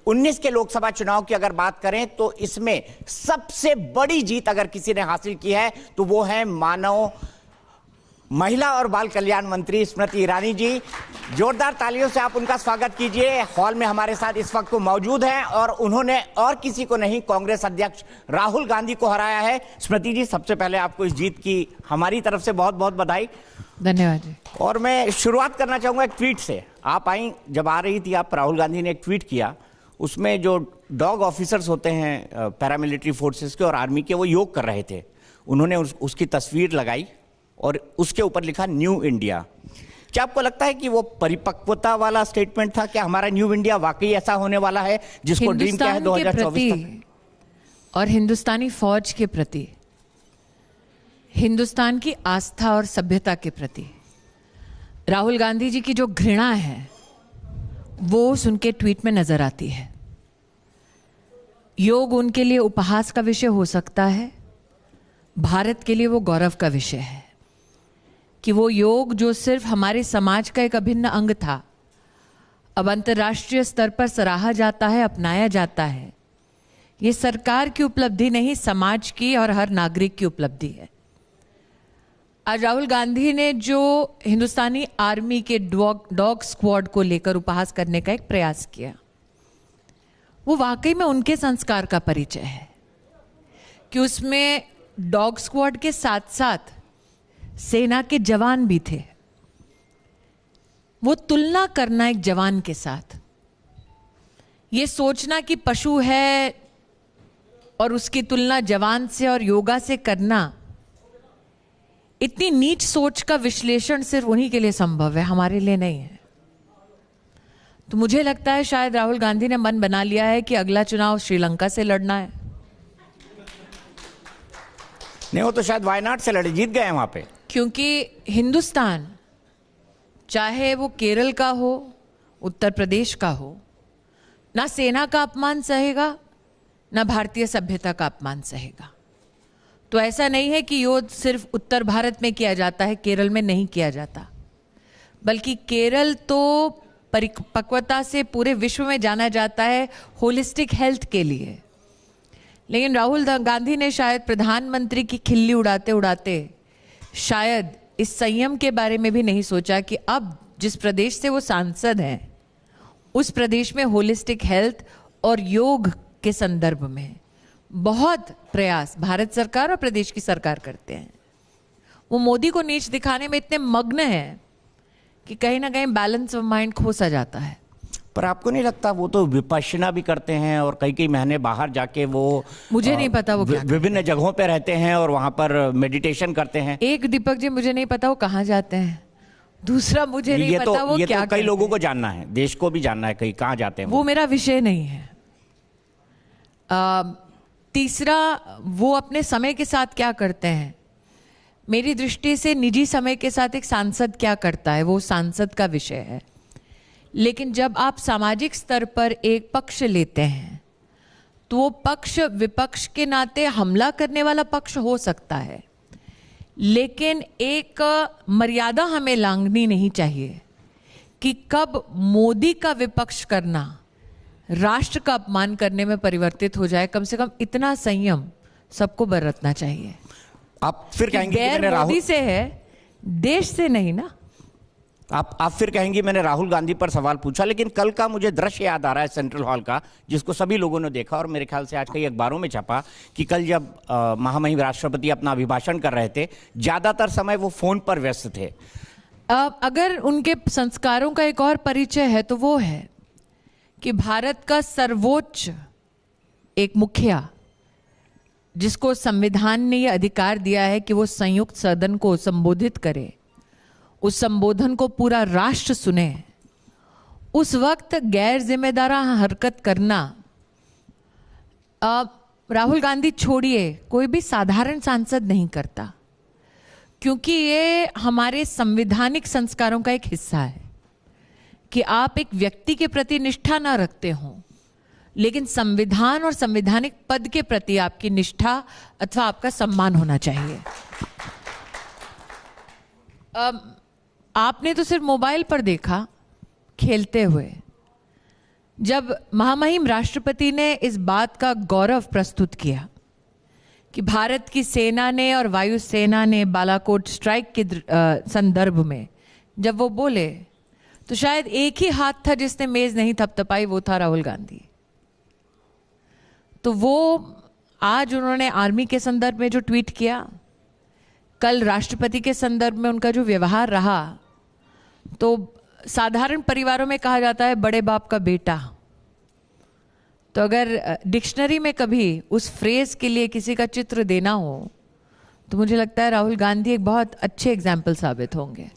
19 के लोकसभा चुनाव की अगर बात करें तो इसमें सबसे बड़ी जीत अगर किसी ने हासिल की है तो वो है मानव महिला और बाल कल्याण मंत्री स्मृति ईरानी जी। जोरदार तालियों से आप उनका स्वागत कीजिए। हॉल में हमारे साथ इस वक्त वो मौजूद हैं और उन्होंने और किसी को नहीं, कांग्रेस अध्यक्ष राहुल गांधी को हराया है। स्मृति जी, सबसे पहले आपको इस जीत की हमारी तरफ से बहुत बहुत बधाई। धन्यवाद जी। और मैं शुरुआत करना चाहूंगा एक ट्वीट से। आप आई, जब आ रही थी आप, राहुल गांधी ने एक ट्वीट किया, उसमें जो डॉग ऑफिसर्स होते हैं पैरामिलिट्री फोर्सेस के और आर्मी के, वो योग कर रहे थे। उन्होंने उसकी तस्वीर लगाई और उसके ऊपर लिखा न्यू इंडिया। क्या आपको लगता है कि वो परिपक्वता वाला स्टेटमेंट था? क्या हमारा न्यू इंडिया वाकई ऐसा होने वाला है जिसको ड्रीम किया है 2024 तक? और हिंदुस्तानी फौज के प्रति, हिंदुस्तान की आस्था और सभ्यता के प्रति राहुल गांधी जी की जो घृणा है वो उनके ट्वीट में नजर आती है। योग उनके लिए उपहास का विषय हो सकता है, भारत के लिए वो गौरव का विषय है कि वो योग जो सिर्फ हमारे समाज का एक अभिन्न अंग था, अब अंतर्राष्ट्रीय स्तर पर सराहा जाता है, अपनाया जाता है। ये सरकार की उपलब्धि नहीं, समाज की और हर नागरिक की उपलब्धि है। आज राहुल गांधी ने जो हिंदुस्तानी आर्मी के डॉग स्क्वाड को लेकर उपहास करने का एक प्रयास किया, वो वाकई में उनके संस्कार का परिचय है कि उसमें डॉग स्क्वाड के साथ साथ सेना के जवान भी थे। वो तुलना करना एक जवान के साथ, ये सोचना कि पशु है और उसकी तुलना जवान से और योगा से करना, इतनी नीच सोच का विश्लेषण सिर्फ उन्हीं के लिए संभव है, हमारे लिए नहीं है। तो मुझे लगता है शायद राहुल गांधी ने मन बना लिया है कि अगला चुनाव श्रीलंका से लड़ना है। नहीं, वो तो शायद वायनाड से लड़े, जीत गए हैं वहां पे। क्योंकि हिंदुस्तान, चाहे वो केरल का हो, उत्तर प्रदेश का हो, ना सेना का अपमान सहेगा, ना भारतीय सभ्यता का अपमान सहेगा। तो ऐसा नहीं है कि युद्ध सिर्फ उत्तर भारत में किया जाता है, केरल में नहीं किया जाता, बल्कि केरल तो परिपक्वता से पूरे विश्व में जाना जाता है होलिस्टिक हेल्थ के लिए। लेकिन राहुल गांधी ने शायद प्रधानमंत्री की खिल्ली उड़ाते उड़ाते शायद इस संयम के बारे में भी नहीं सोचा कि अब जिस प्रदेश से वो सांसद हैं, उस प्रदेश में होलिस्टिक हेल्थ और योग के संदर्भ में बहुत प्रयास भारत सरकार और प्रदेश की सरकार करते हैं। वो मोदी को नीच दिखाने में इतने मग्न हैं कि कहीं ना कहीं बैलेंस ऑफ माइंड खो सा जाता है। पर आपको नहीं लगता वो तो विपश्यना भी करते हैं और कई कई महीने बाहर जाके वो, मुझे नहीं पता वो विभिन्न जगहों पे रहते हैं और वहां पर मेडिटेशन करते हैं। एक दीपक जी, मुझे नहीं पता वो कहाँ जाते हैं। दूसरा, मुझे नहीं पता वो क्या कई लोगों को जानना है, देश को भी जानना है कहीं कहाँ जाते हैं। वो मेरा विषय नहीं है। तीसरा, वो अपने समय के साथ क्या करते हैं, मेरी दृष्टि से निजी समय के साथ एक सांसद क्या करता है वो सांसद का विषय है। लेकिन जब आप सामाजिक स्तर पर एक पक्ष लेते हैं तो वो पक्ष विपक्ष के नाते हमला करने वाला पक्ष हो सकता है, लेकिन एक मर्यादा हमें लांघनी नहीं चाहिए कि कब मोदी का विपक्ष करना राष्ट्र का अपमान करने में परिवर्तित हो जाए। कम से कम इतना संयम सबको बरतना चाहिए। आप फिर कहेंगे कि मैंने मोदी से है, देश से नहीं ना। आप फिर कहेंगे मैंने राहुल गांधी पर सवाल पूछा, लेकिन कल का मुझे दृश्य याद आ रहा है सेंट्रल हॉल का, जिसको सभी लोगों ने देखा और मेरे ख्याल से आज कई अखबारों में छपा कि कल जब महामहिम राष्ट्रपति अपना अभिभाषण कर रहे थे, ज्यादातर समय वो फोन पर व्यस्त थे। अगर उनके संस्कारों का एक और परिचय है तो वो है कि भारत का सर्वोच्च एक मुखिया, जिसको संविधान ने यह अधिकार दिया है कि वो संयुक्त सदन को संबोधित करे, उस संबोधन को पूरा राष्ट्र सुने, उस वक्त गैर जिम्मेदाराना हरकत करना, राहुल गांधी छोड़िए, कोई भी साधारण सांसद नहीं करता। क्योंकि ये हमारे संवैधानिक संस्कारों का एक हिस्सा है कि आप एक व्यक्ति के प्रति निष्ठा ना रखते हो, लेकिन संविधान और संवैधानिक पद के प्रति आपकी निष्ठा अथवा आपका सम्मान होना चाहिए। आपने तो सिर्फ मोबाइल पर देखा खेलते हुए, जब महामहिम राष्ट्रपति ने इस बात का गौरव प्रस्तुत किया कि भारत की सेना ने और वायुसेना ने बालाकोट स्ट्राइक के संदर्भ में जब वो बोले, तो शायद एक ही हाथ था जिसने मेज नहीं थपथपाई, वो था राहुल गांधी। तो वो आज उन्होंने आर्मी के संदर्भ में जो ट्वीट किया, कल राष्ट्रपति के संदर्भ में उनका जो व्यवहार रहा, तो साधारण परिवारों में कहा जाता है बड़े बाप का बेटा। तो अगर डिक्शनरी में कभी उस फ्रेज के लिए किसी का चित्र देना हो, तो मुझे लगता है राहुल गांधी एक बहुत अच्छे एग्जाम्पल साबित होंगे।